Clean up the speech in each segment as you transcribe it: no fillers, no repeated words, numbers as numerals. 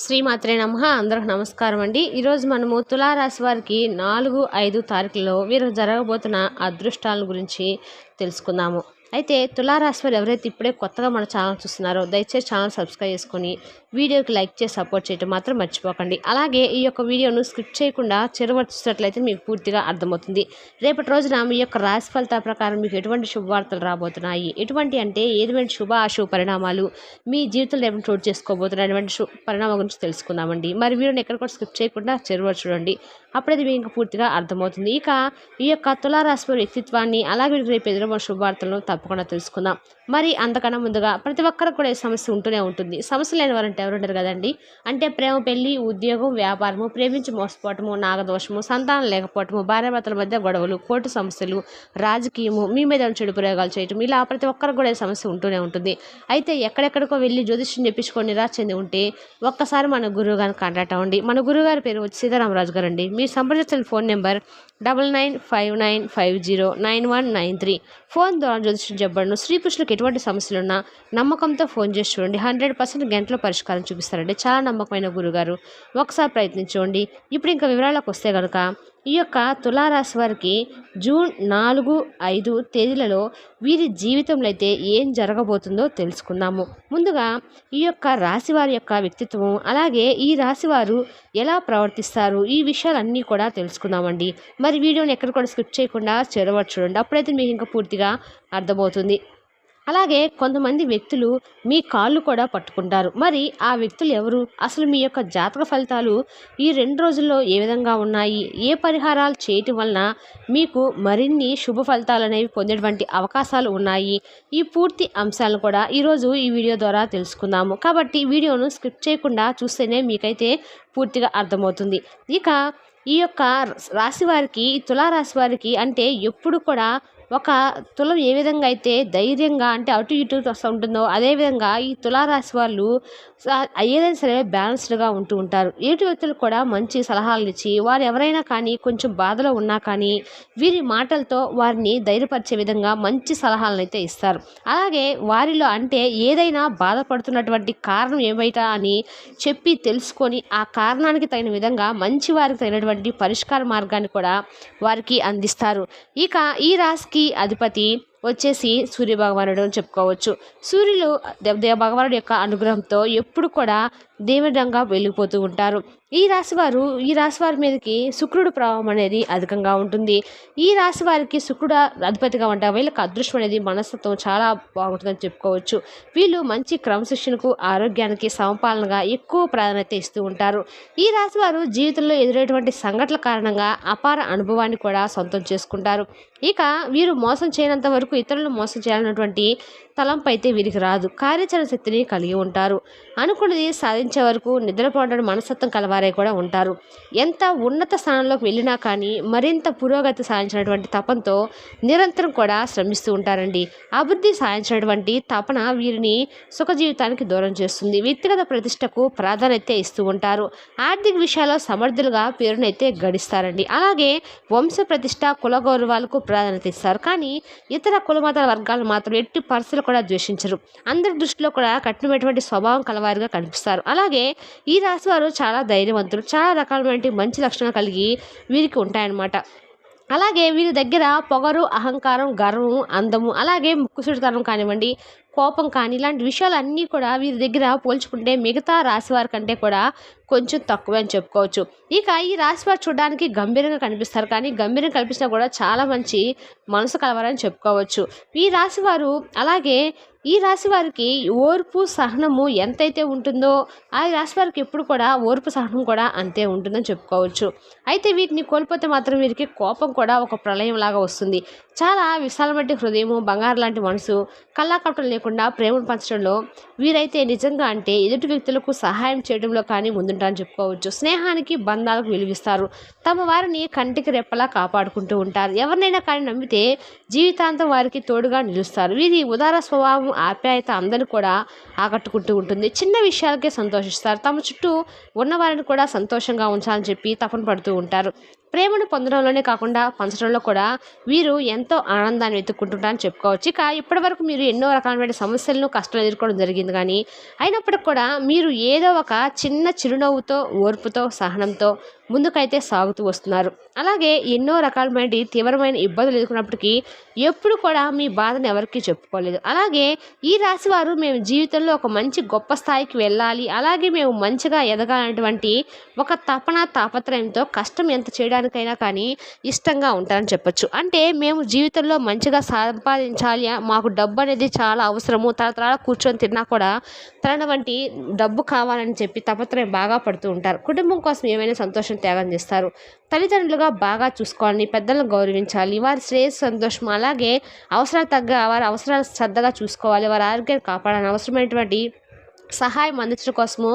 శ్రీమాత్రే నమః. అందరికి నమస్కారం అండి. ఈరోజు మనము తులారాశి వారికి 4, 5 తారీఖులలో వీరికి జరగబోతున్న అదృష్టాల గురించి తెలుసుకుందాము. అయితే తులారాశి వారు ఎవరైతే ఇప్పుడే కొత్తగా మన ఛానల్ చూస్తున్నారో దయచేసి ఛానల్ సబ్స్క్రైబ్ చేసుకొని వీడియోకి లైక్ చేసి సపోర్ట్ చేయడం మాత్రం మర్చిపోకండి. అలాగే ఈ యొక్క వీడియోను స్కిప్ చేయకుండా చివరి చూసినట్లయితే మీకు పూర్తిగా అర్థమవుతుంది. రేపటి రోజున మీ యొక్క రాశి ఫలితాల ప్రకారం మీకు ఎటువంటి శుభవార్తలు రాబోతున్నాయి, ఎటువంటి అంటే ఏటువంటి శుభ అశుభ పరిణామాలు మీ జీవితంలో ఏమైనా చోటు చేసుకోబోతున్నటువంటి పరిణామాల గురించి తెలుసుకుందామండి. మరి వీడియోని ఎక్కడ కూడా స్కిప్ చేయకుండా చివరి చూడండి, అప్పుడైతే మీకు పూర్తిగా అర్థమవుతుంది. ఇక ఈ యొక్క తులారాశి వారి వ్యక్తిత్వాన్ని అలాగే రేపు ఎదురబోయే శుభవార్తలను తప్పకుండా తెలుసుకుందాం. మరి అంతకన్నా ముందుగా ప్రతి ఒక్కరికి కూడా ఈ సమస్య ఉంటూనే ఉంటుంది. సమస్య లేని వారంటే ఎవరుంటారు కదండి. అంటే ప్రేమ, పెళ్లి, ఉద్యోగం, వ్యాపారము, ప్రేమించి మోసపోవటము, నాగదోషము, సంతానం లేకపోవటము, భార్యాభర్తల మధ్య గొడవలు, కోర్టు సమస్యలు, రాజకీయము, మీ మీద చెడు ప్రయోగాలు చేయటం, ఇలా ప్రతి ఒక్కరికి కూడా ఈ సమస్య ఉంటూనే ఉంటుంది. అయితే ఎక్కడెక్కడికో వెళ్ళి జ్యోతిష్యం చెప్పించుకొని నిరాశ చెంది ఉంటే ఒక్కసారి మన గురువు గారిని కాంటాక్ట్ అవ్వండి. మన గురువు గారి పేరు వచ్చి సీతారామరాజు గారు అండి. మీరు సంప్రదించిన ఫోన్ నెంబర్ 9959509193. ఫోన్ ద్వారా జ్యోతిష్యం చెప్పబడను. శ్రీకృష్ణుడికి ఎటువంటి సమస్యలున్నా నమ్మకంతో ఫోన్ చేసి చూడండి, 100% గంటలో పరిష్కారం చూపిస్తారండి. చాలా నమ్మకమైన గురుగారు, ఒకసారి ప్రయత్నించండి. ఇప్పుడు ఇంకా వివరాలకు వస్తే కనుక ఈ యొక్క తులారాశి వారికి జూన్ 4, 5 తేదీలలో వీరి జీవితంలో అయితే ఏం జరగబోతుందో తెలుసుకుందాము. ముందుగా ఈ యొక్క రాశి వారి యొక్క వ్యక్తిత్వం, అలాగే ఈ రాశి వారు ఎలా ప్రవర్తిస్తారు, ఈ విషయాలన్నీ కూడా తెలుసుకుందామండి. మరి వీడియోని ఎక్కడ కూడా స్కిప్ చేయకుండా చివరి చూడండి, అప్పుడైతే మీకు ఇంకా పూర్తిగా అర్థమవుతుంది. అలాగే కొంతమంది వ్యక్తులు మీ కాళ్ళు కూడా పట్టుకుంటారు. మరి ఆ వ్యక్తులు ఎవరు, అసలు మీ యొక్క జాతక ఫలితాలు ఈ 2 రోజుల్లో ఏ విధంగా ఉన్నాయి, ఏ పరిహారాలు చేయటం వలన మీకు మరిన్ని శుభ ఫలితాలు అనేవి పొందేటువంటి అవకాశాలు ఉన్నాయి, ఈ పూర్తి అంశాలను కూడా ఈరోజు ఈ వీడియో ద్వారా తెలుసుకుందాము. కాబట్టి వీడియోను స్కిప్ చేయకుండా చూస్తేనే మీకైతే పూర్తిగా అర్థమవుతుంది. ఇక ఈ యొక్క రాశి వారికి, తులారాశి వారికి అంటే ఎప్పుడు కూడా ఒక తులం ఏ విధంగా అయితే ధైర్యంగా అంటే అటు ఇటు వస్తూ ఉంటుందో అదేవిధంగా ఈ తులారాశి వాళ్ళు ఏదైనా సరే బ్యాలెన్స్డ్గా ఉంటూ ఉంటారు. ఎటు వ్యక్తులు కూడా మంచి సలహాలు ఇచ్చి వారు ఎవరైనా కానీ కొంచెం బాధలో ఉన్నా కానీ వీరి మాటలతో వారిని ధైర్యపరిచే విధంగా మంచి సలహాలను అయితే ఇస్తారు. అలాగే వారిలో అంటే ఏదైనా బాధపడుతున్నటువంటి కారణం ఏమైనా అని చెప్పి తెలుసుకొని ఆ కారణానికి తగిన విధంగా మంచి వారికి తగినటువంటి పరిష్కార మార్గాన్ని కూడా వారికి అందిస్తారు. ఇక ఈ రాశికి అధిపతి వచ్చేసి సూర్య భగవానుడు అని చెప్పుకోవచ్చు. సూర్యుడు భగవానుడి యొక్క అనుగ్రహంతో ఎప్పుడు కూడా దేవదంగా వెళ్ళిపోతూ ఉంటారు. ఈ రాశి వారి మీదకి శుక్రుడు ప్రభావం అనేది అధికంగా ఉంటుంది. ఈ రాశి వారికి శుక్రుడు అధిపతిగా ఉంటారు. వీళ్ళకి అదృష్టం అనేది మనస్తత్వం చాలా బాగుంటుందని చెప్పుకోవచ్చు. వీళ్ళు మంచి క్రమశిక్షణకు, ఆరోగ్యానికి, సమపాలనగా ఎక్కువ ప్రాధాన్యత ఇస్తూ ఉంటారు. ఈ రాశి వారు జీవితంలో ఎదురైనటువంటి సంఘటనల కారణంగా అపార అనుభవాన్ని కూడా సొంతం చేసుకుంటారు. ఇక వీరు మోసం చేయనంత వరకు ఇతరులను మోసం చేయాలన్నటువంటి తలంపు అయితే వీరికి రాదు. కార్యాచరణ శక్తిని కలిగి ఉంటారు. అనుకున్నది సాధించే వరకు నిద్రపోవడం మనస్తత్వం కలవారే కూడా ఉంటారు. ఎంత ఉన్నత స్థానంలోకి వెళ్ళినా కానీ మరింత పురోగతి సాధించినటువంటి తపంతో నిరంతరం కూడా శ్రమిస్తూ ఉంటారండి. అభివృద్ధి సాధించినటువంటి తపన వీరిని సుఖ జీవితానికి దూరం చేస్తుంది. వ్యక్తిగత ప్రతిష్టకు ప్రాధాన్యత ఇస్తూ ఉంటారు. ఆర్థిక విషయాల్లో సమర్థులుగా పేరునైతే గడిస్తారండి. అలాగే వంశ ప్రతిష్ట, కుల గౌరవాలకు ప్రాధాన్యత ఇస్తారు. కానీ ఇతర కులమత వర్గాలు మాత్రం ఎట్టి పరిస్థితులు కూడా ద్వేషించరు. అందరి దృష్టిలో కూడా కఠినమైనటువంటి స్వభావం కలవారిగా కనిపిస్తారు. అలాగే ఈ రాశి వారు చాలా ధైర్యవంతులు, చాలా రకాలైన మంచి లక్షణాలు కలిగి వీరికి ఉంటాయన్నమాట. అలాగే వీరి దగ్గర పొగరు, అహంకారం, గర్వం, అందము, అలాగే ముక్కుసుడితనం కానివ్వండి, కోపం కానీ ఇలాంటి విషయాలన్నీ కూడా వీరి దగ్గర పోల్చుకుంటే మిగతా రాశివారి కంటే కూడా కొంచెం తక్కువే అని చెప్పుకోవచ్చు. ఇక ఈ రాశివారు చూడడానికి గంభీరంగా కనిపిస్తారు, కానీ గంభీరంగా కనిపించినా కూడా చాలా మంచి మనసు కలవారని చెప్పుకోవచ్చు ఈ రాశివారు. అలాగే ఈ రాశి వారికి ఓర్పు, సహనము ఎంతైతే ఉంటుందో ఆ రాశి వారికి ఎప్పుడు కూడా ఓర్పు, సహనం కూడా అంతే ఉంటుందని చెప్పుకోవచ్చు. అయితే వీటిని కోల్పోతే మాత్రం వీరికి కోపం కూడా ఒక ప్రళయం లాగా వస్తుంది. చాలా విశాలమైన హృదయము, బంగారు లాంటి మనసు, కళ్ళాకపటం లేకుండా ప్రేమను పంచడంలో వీరైతే నిజంగా అంటే ఎదుటి వ్యక్తులకు సహాయం చేయడంలో కానీ ముందుంటారని చెప్పుకోవచ్చు. స్నేహానికి, బంధాలకు విలువిస్తారు. తమ వారిని కంటికి రెప్పలా కాపాడుకుంటూ ఉంటారు. ఎవరినైనా కానీ నమ్మితే జీవితాంతం వారికి తోడుగా నిలుస్తారు. వీరి ఉదార స్వభావం, ఆప్యాయత అందరిని కూడా ఆకట్టుకుంటూ ఉంటుంది. చిన్న విషయాలకే సంతోషిస్తారు. తమ చుట్టూ ఉన్నవారిని కూడా సంతోషంగా ఉంచాలని చెప్పి తపన పడుతూ ఉంటారు. ప్రేమను పొందడంలోనే కాకుండా పంచడంలో కూడా వీరు ఎంతో ఆనందాన్ని వెతుక్కుంటుంటారని చెప్పుకోవచ్చు. ఇక ఇప్పటివరకు మీరు ఎన్నో రకాలైన సమస్యలను, కష్టాలు ఎదుర్కోవడం జరిగింది కానీ అయినప్పటికి కూడా మీరు ఏదో ఒక చిన్న చిరునవ్వుతో, ఓర్పుతో, సహనంతో ముందుకైతే సాగుతూ వస్తున్నారు. అలాగే ఎన్నో రకాలమైన తీవ్రమైన ఇబ్బందులు ఎదుర్కొన్నప్పటికీ ఎప్పుడు కూడా మీ బాధను ఎవరికీ చెప్పుకోలేదు. అలాగే ఈ రాశి వారు మేము జీవితంలో ఒక మంచి గొప్ప స్థాయికి వెళ్ళాలి, అలాగే మేము మంచిగా ఎదగాలనేటువంటి ఒక తపన, తాపత్రయంతో కష్టం ఎంత చేయడానికైనా కానీ ఇష్టంగా ఉంటారని చెప్పొచ్చు. అంటే మేము జీవితంలో మంచిగా సంపాదించాలి, మాకు డబ్బు అనేది చాలా అవసరము, తరతరాల కూర్చొని తిన్నా కూడా తన వంటి డబ్బు కావాలని చెప్పి తపత్రయం బాగా పడుతూ ఉంటారు. కుటుంబం కోసం ఏమైనా సంతోషం త్యాగం చేస్తారు. తల్లిదండ్రులుగా బాగా చూసుకోవాలని, పెద్దలను గౌరవించాలి, వారి శ్రేయస్సు, సంతోషం, అలాగే అవసరాలు తగ్గ వారి అవసరాలు శ్రద్ధగా చూసుకోవాలి, వారి ఆరోగ్యాన్ని కాపాడాలని, అవసరమైనటువంటి సహాయం అందించడం కోసము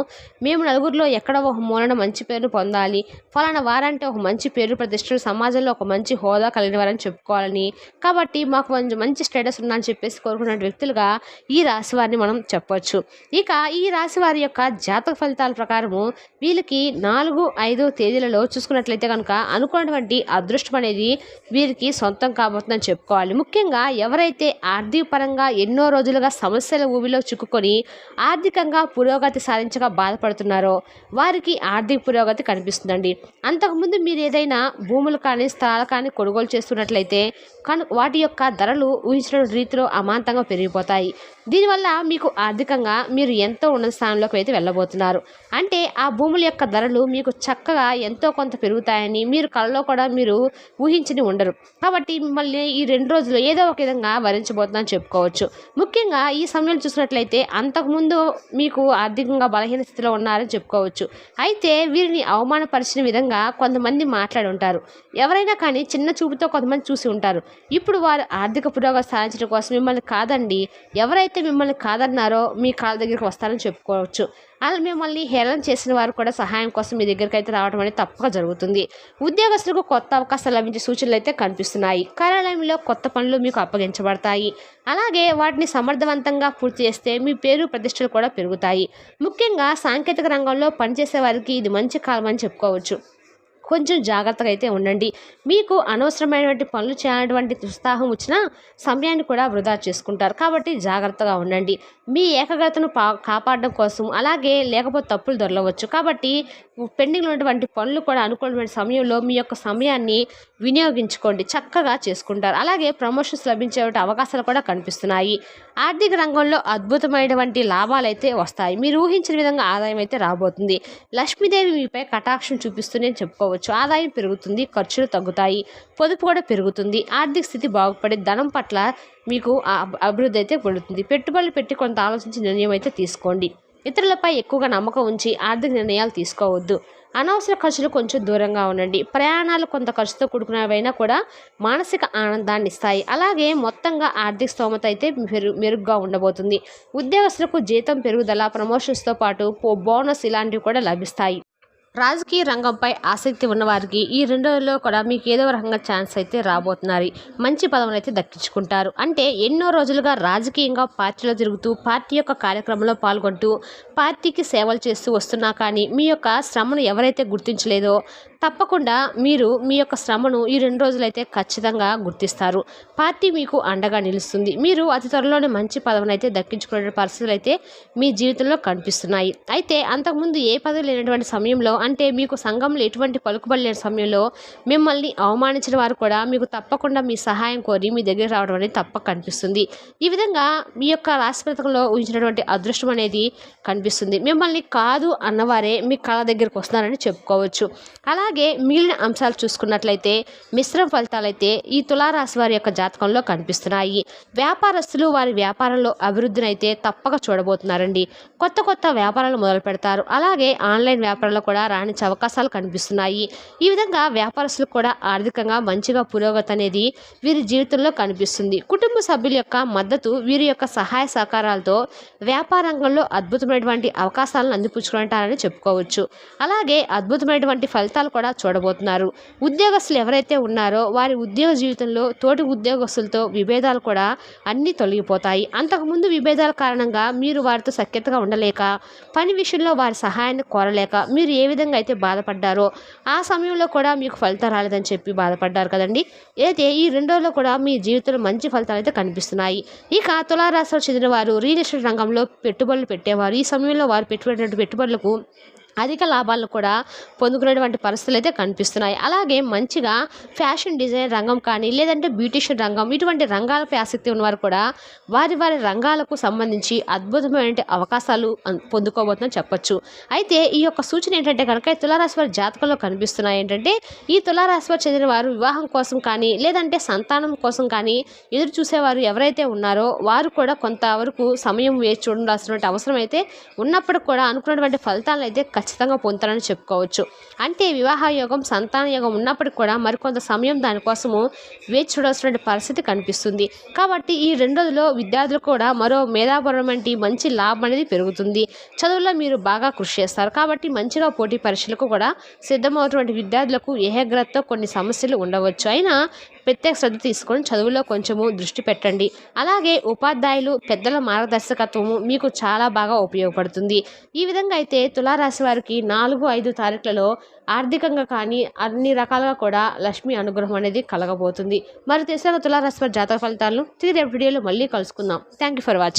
మేము నలుగురిలో ఎక్కడో ఒక మూలన మంచి పేరు పొందాలి, ఫలానా వారంటే ఒక మంచి పేరు ప్రతిష్టలు, సమాజంలో ఒక మంచి హోదా కలిగిన వారని చెప్పుకోవాలని, కాబట్టి మాకు మంచి స్టేటస్ ఉందని చెప్పేసి కోరుకున్న వ్యక్తులుగా ఈ రాశి వారిని మనం చెప్పవచ్చు. ఇక ఈ రాశి వారి యొక్క జాతక ఫలితాల ప్రకారము వీళ్ళకి 4, 5 తేదీలలో చూసుకున్నట్లయితే కనుక అనుకున్నటువంటి అదృష్టం అనేది వీరికి సొంతం కాబోతుందని చెప్పుకోవాలి. ముఖ్యంగా ఎవరైతే ఆర్థిక పరంగా ఎన్నో రోజులుగా సమస్యల ఊబిలో చిక్కుకొని ఆర్థికంగా పురోగతి సాధించక బాధపడుతున్నారో వారికి ఆర్థిక పురోగతి కనిపిస్తుందండి. అంతకుముందు మీరు ఏదైనా భూములు కానీ స్థలాలు కానీ కొనుగోలు చేస్తున్నట్లయితే వాటి యొక్క ధరలు ఊహించిన రీతిలో అమాంతంగా పెరిగిపోతాయి. దీనివల్ల మీకు ఆర్థికంగా మీరు ఎంతో ఉన్నత స్థానంలోకి అయితే వెళ్ళబోతున్నారు. అంటే ఆ భూముల యొక్క ధరలు మీకు చక్కగా ఎంతో కొంత పెరుగుతాయని మీరు కలలో కూడా మీరు ఊహించని ఉండరు. కాబట్టి మిమ్మల్ని ఈ 2 రోజులు ఏదో ఒక విధంగా వరించబోతుందని చెప్పుకోవచ్చు. ముఖ్యంగా ఈ సమయంలో చూసినట్లయితే అంతకుముందు మీకు ఆర్థికంగా బలహీన స్థితిలో ఉన్నారని చెప్పుకోవచ్చు. అయితే వీరిని అవమానపరిచిన విధంగా కొంతమంది మాట్లాడి ఉంటారు. ఎవరైనా కానీ చిన్న చూపుతో కొంతమంది చూసి ఉంటారు. ఇప్పుడు వారు ఆర్థిక పురోగతి సాధించడం కోసం మిమ్మల్ని కాదండి, ఎవరైతే మిమ్మల్ని కాదన్నారో మీ కాళ్ళ దగ్గరికి వస్తారని చెప్పుకోవచ్చు. అలా మిమ్మల్ని హేళన చేసిన వారు కూడా సహాయం కోసం మీ దగ్గరికి అయితే రావడం అనేది తప్పక జరుగుతుంది. ఉద్యోగస్తులకు కొత్త అవకాశాలు లభించే సూచనలు అయితే కనిపిస్తున్నాయి. కార్యాలయంలో కొత్త పనులు మీకు అప్పగించబడతాయి. అలాగే వాటిని సమర్థవంతంగా పూర్తి చేస్తే మీ పేరు ప్రతిష్టలు కూడా పెరుగుతాయి. ముఖ్యంగా సాంకేతిక రంగంలో పనిచేసే వారికి ఇది మంచి కాలం అని చెప్పుకోవచ్చు. కొంచెం జాగ్రత్తగా అయితే ఉండండి. మీకు అనవసరమైనటువంటి పనులు చేయాలటువంటి ఉత్సాహం వచ్చినా సమయాన్ని కూడా వృధా చేసుకుంటారు. కాబట్టి జాగ్రత్తగా ఉండండి. మీ ఏకాగ్రతను కాపాడడం కోసం, అలాగే లేకపోతే తప్పులు దొరలవచ్చు. కాబట్టి పెండింగ్లో ఉన్నటువంటి పనులు కూడా అనుకూలమైన సమయంలో మీ యొక్క సమయాన్ని వినియోగించుకోండి, చక్కగా చేసుకుంటారు. అలాగే ప్రమోషన్స్ లభించే అవకాశాలు కూడా కనిపిస్తున్నాయి. ఆర్థిక రంగంలో అద్భుతమైనటువంటి లాభాలు అయితే వస్తాయి. మీరు ఊహించిన విధంగా ఆదాయం అయితే రాబోతుంది. లక్ష్మీదేవి మీపై కటాక్షం చూపిస్తూనే చెప్పుకోవచ్చు. ఆదాయం పెరుగుతుంది, ఖర్చులు తగ్గుతాయి, పొదుపు కూడా పెరుగుతుంది, ఆర్థిక స్థితి బాగుపడి ధనం పట్ల మీకు అభివృద్ధి అయితే పడుతుంది. పెట్టుబడులు పెట్టి కొంత ఆలోచించి నిర్ణయం అయితే తీసుకోండి. ఇతరులపై ఎక్కువగా నమ్మకం ఉంచి ఆర్థిక నిర్ణయాలు తీసుకోవద్దు. అనవసర ఖర్చులు కొంచెం దూరంగా ఉండండి. ప్రయాణాలు కొంత ఖర్చుతో కూడుకున్నవైనా కూడా మానసిక ఆనందాన్ని ఇస్తాయి. అలాగే మొత్తంగా ఆర్థిక స్తోమత అయితే మెరుగ్గా ఉండబోతుంది. ఉద్యోగస్తులకు జీతం పెరుగుదల, ప్రమోషన్స్తో పాటు బోనస్ ఇలాంటివి కూడా లభిస్తాయి. రాజకీయ రంగంపై ఆసక్తి ఉన్నవారికి ఈ 2 రోజుల్లో కూడా మీకు ఏదో రకంగా ఛాన్స్ అయితే రాబోతున్నారు. మంచి పదవులు అయితే దక్కించుకుంటారు. అంటే ఎన్నో రోజులుగా రాజకీయంగా పార్టీలో తిరుగుతూ పార్టీ యొక్క కార్యక్రమంలో పాల్గొంటూ పార్టీకి సేవలు చేస్తూ వస్తున్నా కానీ మీ యొక్క శ్రమను ఎవరైతే గుర్తించలేదో తప్పకుండా మీరు మీ యొక్క శ్రమను ఈ 2 రోజులైతే ఖచ్చితంగా గుర్తిస్తారు. పార్టీ మీకు అండగా నిలుస్తుంది. మీరు అతి త్వరలోనే మంచి పదవిని అయితే దక్కించుకునే పరిస్థితులు అయితే మీ జీవితంలో కనిపిస్తున్నాయి. అయితే అంతకుముందు ఏ పదవి లేనటువంటి సమయంలో, అంటే మీకు సంఘంలో ఎటువంటి పలుకుబడి లేని సమయంలో మిమ్మల్ని అవమానించిన వారు కూడా మీకు తప్పకుండా మీ సహాయం కోరి మీ దగ్గర రావడం అనేది తప్పక కనిపిస్తుంది. ఈ విధంగా మీ యొక్క రాశిపథకంలో ఊహించినటువంటి అదృష్టం అనేది కనిపిస్తుంది. మిమ్మల్ని కాదు అన్నవారే మీ కళ దగ్గరకు వస్తున్నారని చెప్పుకోవచ్చు. అలాగే మిగిలిన అంశాలు చూసుకున్నట్లయితే మిశ్రమ ఫలితాలైతే ఈ తులారాశి వారి యొక్క జాతకంలో కనిపిస్తున్నాయి. వ్యాపారస్తులు వారి వ్యాపారంలో అభివృద్ధిని అయితే తప్పక చూడబోతున్నారండి. కొత్త వ్యాపారాలు మొదలు పెడతారు. అలాగే ఆన్లైన్ వ్యాపారంలో కూడా రాణించే అవకాశాలు కనిపిస్తున్నాయి. ఈ విధంగా వ్యాపారస్తులకు కూడా ఆర్థికంగా మంచిగా పురోగతి అనేది వీరి జీవితంలో కనిపిస్తుంది. కుటుంబ సభ్యుల యొక్క మద్దతు, వీరి యొక్క సహాయ సహకారాలతో వ్యాపార రంగంలో అద్భుతమైనటువంటి అవకాశాలను అందిపుచ్చుకుంటారని చెప్పుకోవచ్చు. అలాగే అద్భుతమైనటువంటి ఫలితాలు కూడా చూడబోతున్నారు. ఉద్యోగస్తులు ఎవరైతే ఉన్నారో వారి ఉద్యోగ జీవితంలో తోటి ఉద్యోగస్తులతో విభేదాలు కూడా అన్నీ తొలగిపోతాయి. అంతకుముందు విభేదాల కారణంగా మీరు వారితో సఖ్యతగా ఉండలేక, పని విషయంలో వారి సహాయాన్ని కోరలేక మీరు ఏ విధంగా విధంగా అయితే బాధపడ్డారో ఆ సమయంలో కూడా మీకు ఫలితం రాలేదని చెప్పి బాధపడ్డారు కదండి. అయితే ఈ 2 రోజుల్లో కూడా మీ జీవితంలో మంచి ఫలితాలు అయితే కనిపిస్తున్నాయి. ఇక తులారాశిలో చెందిన వారు రియల్ ఎస్టేట్ రంగంలో పెట్టుబడులు పెట్టేవారు ఈ సమయంలో వారు పెట్టినటువంటి పెట్టుబడులకు అధిక లాభాలను కూడా పొందుకునేటువంటి పరిస్థితులు అయితే కనిపిస్తున్నాయి. అలాగే మంచిగా ఫ్యాషన్ డిజైన్ రంగం కానీ లేదంటే బ్యూటీషియన్ రంగం ఇటువంటి రంగాలపై ఆసక్తి ఉన్నవారు కూడా వారి రంగాలకు సంబంధించి అద్భుతమైన అవకాశాలు పొందుకోబోతుందని చెప్పొచ్చు. అయితే ఈ యొక్క సూచన ఏంటంటే కనుక తులారాశి వారి జాతకంలో కనిపిస్తున్నాయి ఏంటంటే ఈ తులారాశి వారు చెందిన వారు వివాహం కోసం కానీ లేదంటే సంతానం కోసం కానీ ఎదురు చూసేవారు ఎవరైతే ఉన్నారో వారు కూడా కొంతవరకు సమయం వేచి చూడాల్సినటువంటి అవసరం అయితే ఉన్నప్పుడు కూడా అనుకున్నటువంటి ఫలితాలను అయితే ఖచ్చితంగా పొందుతారని చెప్పుకోవచ్చు. అంటే వివాహ యోగం సంతాన యోగం ఉన్నప్పటికి కూడా మరికొంత సమయం దానికోసము వేచి చూడాల్సిన పరిస్థితి కనిపిస్తుంది. కాబట్టి ఈ 2 రోజుల్లో విద్యార్థులు కూడా మరో మేధాపరమైన మంచి లాభం అనేది పెరుగుతుంది. చదువులో మీరు బాగా కృషి చేస్తారు కాబట్టి మంచిగా పోటీ పరీక్షలకు కూడా సిద్ధమవుతున్నటువంటి విద్యార్థులకు ఏకాగ్రతతో కొన్ని సమస్యలు ఉండవచ్చు. అయినా ప్రత్యేక శ్రద్ధ తీసుకొని చదువులో కొంచెము దృష్టి పెట్టండి. అలాగే ఉపాధ్యాయులు పెద్దల మార్గదర్శకత్వము మీకు చాలా బాగా ఉపయోగపడుతుంది. ఈ విధంగా అయితే తులారాశి వారికి 4-5 తారీఖులలో ఆర్థికంగా కానీ అన్ని రకాలుగా కూడా లక్ష్మి అనుగ్రహం అనేది కలగబోతుంది. మరి తెలిసిన తులారాశి వారి జాతక ఫలితాలను తిరిగి వీడియోలో మళ్ళీ కలుసుకుందాం. Thank you for watching.